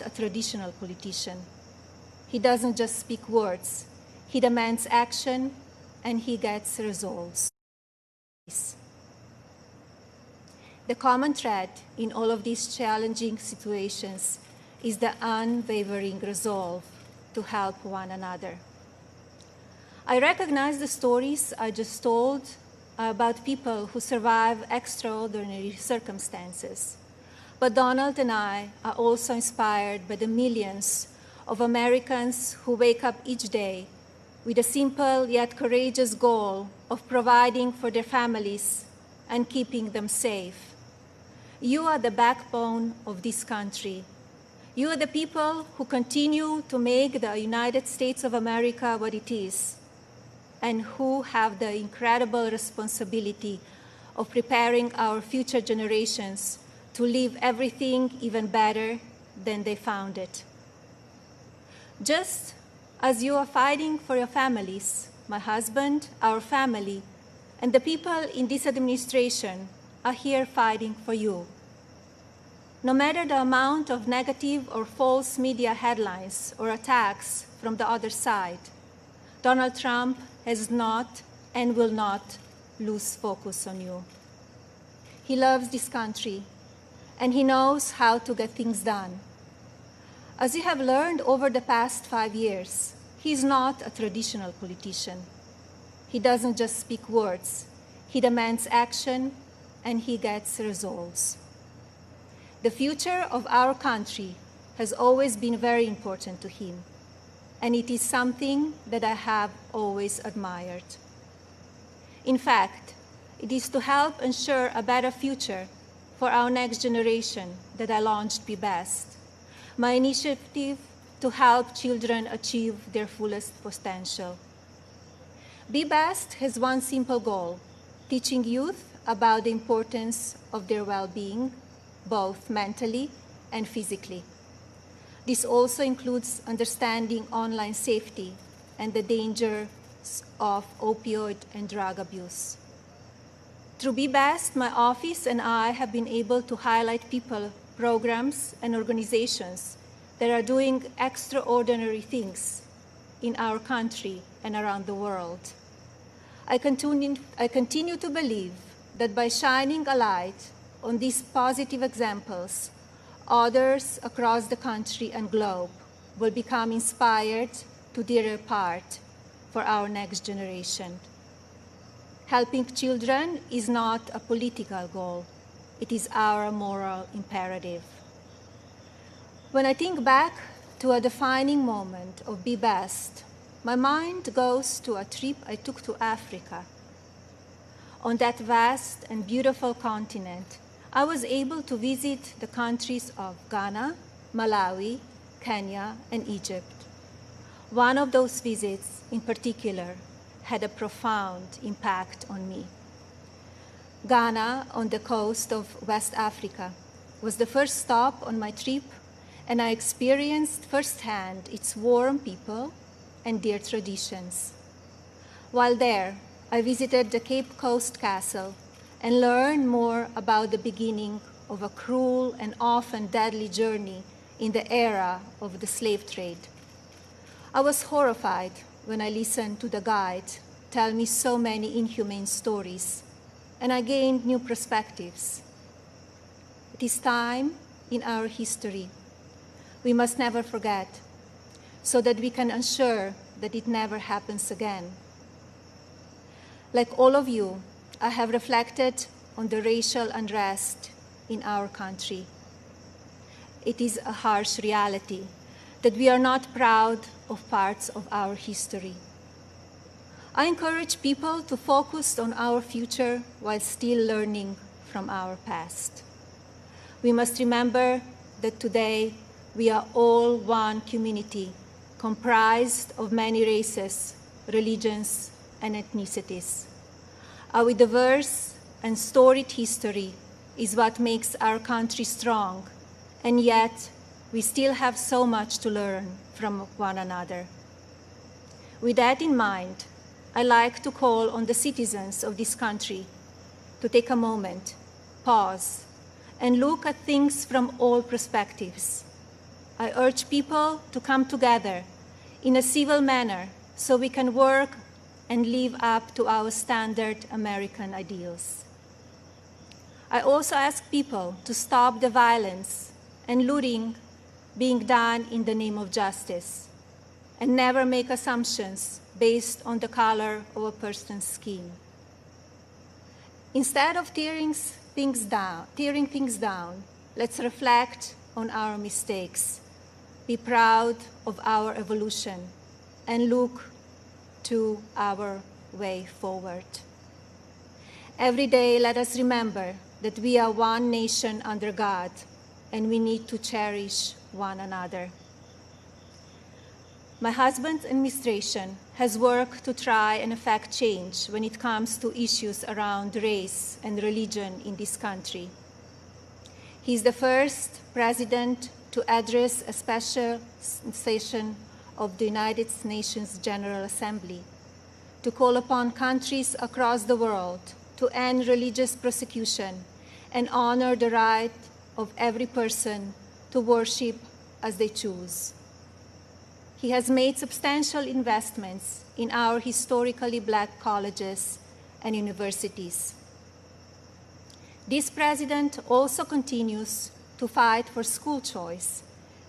a traditional politician. He doesn't just speak words. He demands action, and he gets results. The common thread in all of these challenging situations is the unwavering resolve to help one another. I recognize the stories I just told about people who survive extraordinary circumstances. But Donald and I are also inspired by the millions of Americans who wake up each day with a simple yet courageous goal of providing for their families and keeping them safe. You are the backbone of this country. You are the people who continue to make the United States of America what it is, and who have the incredible responsibility of preparing our future generations to leave everything even better than they found it. Just as you are fighting for your families, my husband, our family, and the people in this administration are here fighting for you. No matter the amount of negative or false media headlines or attacks from the other side, Donald Trump has not and will not lose focus on you. He loves this country, and he knows how to get things done. As you have learned over the past 5 years, he is not a traditional politician. He doesn't just speak words. He demands action, and he gets results. The future of our country has always been very important to him, and it is something that I have always admired. In fact, it is to help ensure a better future for our next generation that I launched Be Best, my initiative to help children achieve their fullest potential. Be Best has one simple goal: teaching youth about the importance of their well-being, both mentally and physically. This also includes understanding online safety and the dangers of opioid and drug abuse. Through Be Best, my office and I have been able to highlight people, programs, and organizations that are doing extraordinary things in our country and around the world. I continue to believe that by shining a light on these positive examples, others across the country and globe will become inspired to do their part for our next generation. Helping children is not a political goal. It is our moral imperative. When I think back to a defining moment of Be Best, my mind goes to a trip I took to Africa. On that vast and beautiful continent, I was able to visit the countries of Ghana, Malawi, Kenya, and Egypt. One of those visits, in particular, had a profound impact on me. Ghana, on the coast of West Africa, was the first stop on my trip, and I experienced firsthand its warm people and their traditions. While there, I visited the Cape Coast Castle and learned more about the beginning of a cruel and often deadly journey in the era of the slave trade. I was horrified when I listened to the guide tell me so many inhumane stories, and I gained new perspectives. It is time in our history we must never forget, so that we can ensure that it never happens again. Like all of you, I have reflected on the racial unrest in our country. It is a harsh reality that we are not proud of parts of our history. I encourage people to focus on our future while still learning from our past. We must remember that today we are all one community comprised of many races, religions, and ethnicities. Our diverse and storied history is what makes our country strong, and yet we still have so much to learn from one another. With that in mind, I like to call on the citizens of this country to take a moment, pause, and look at things from all perspectives. I urge people to come together in a civil manner so we can work and live up to our standard American ideals. I also ask people to stop the violence and looting being done in the name of justice, and never make assumptions based on the color of a person's skin. Instead of tearing things down, let's reflect on our mistakes, be proud of our evolution, and look to our way forward. Every day, let us remember that we are one nation under God, and we need to cherish one another. My husband's administration has worked to try and effect change when it comes to issues around race and religion in this country. He is the first president to address a special session of the United Nations General Assembly to call upon countries across the world to end religious persecution and honor the right of every person to worship as they choose. He has made substantial investments in our historically Black colleges and universities. This president also continues to fight for school choice,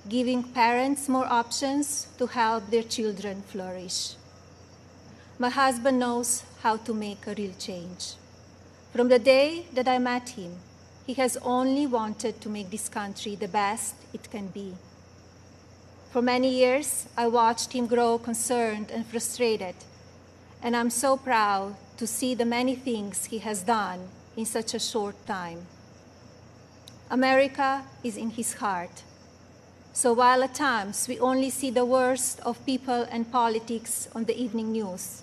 giving parents more options to help their children flourish. My husband knows how to make a real change. From the day that I met him, he has only wanted to make this country the best it can be. For many years, I watched him grow concerned and frustrated, and I'm so proud to see the many things he has done in such a short time. America is in his heart. So while at times we only see the worst of people and politics on the evening news,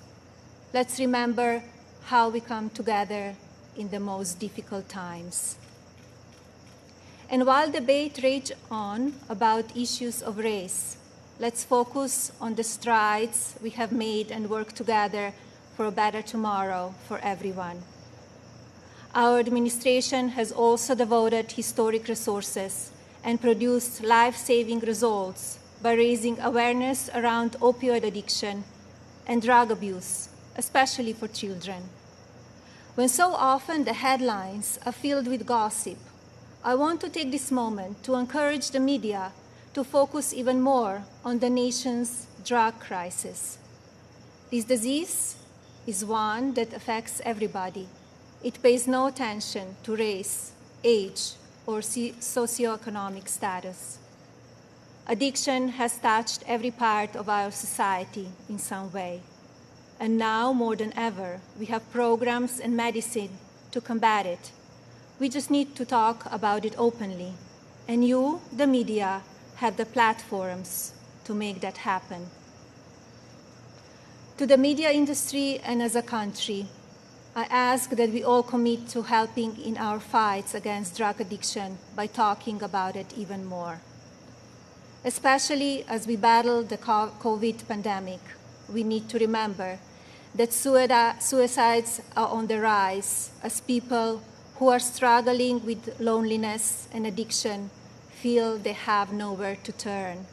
let's remember how we come together in the most difficult times. And while debate rages on about issues of race, let's focus on the strides we have made and work together for a better tomorrow for everyone. Our administration has also devoted historic resources and produced life-saving results by raising awareness around opioid addiction and drug abuse, especially for children. When so often the headlines are filled with gossip, I want to take this moment to encourage the media to focus even more on the nation's drug crisis. This disease is one that affects everybody. It pays no attention to race, age, or socioeconomic status. Addiction has touched every part of our society in some way. And now, more than ever, we have programs and medicine to combat it. We just need to talk about it openly. And you, the media, have the platforms to make that happen. To the media industry and as a country, I ask that we all commit to helping in our fights against drug addiction by talking about it even more. Especially as we battle the COVID pandemic, we need to remember that suicides are on the rise as people who are struggling with loneliness and addiction feel they have nowhere to turn.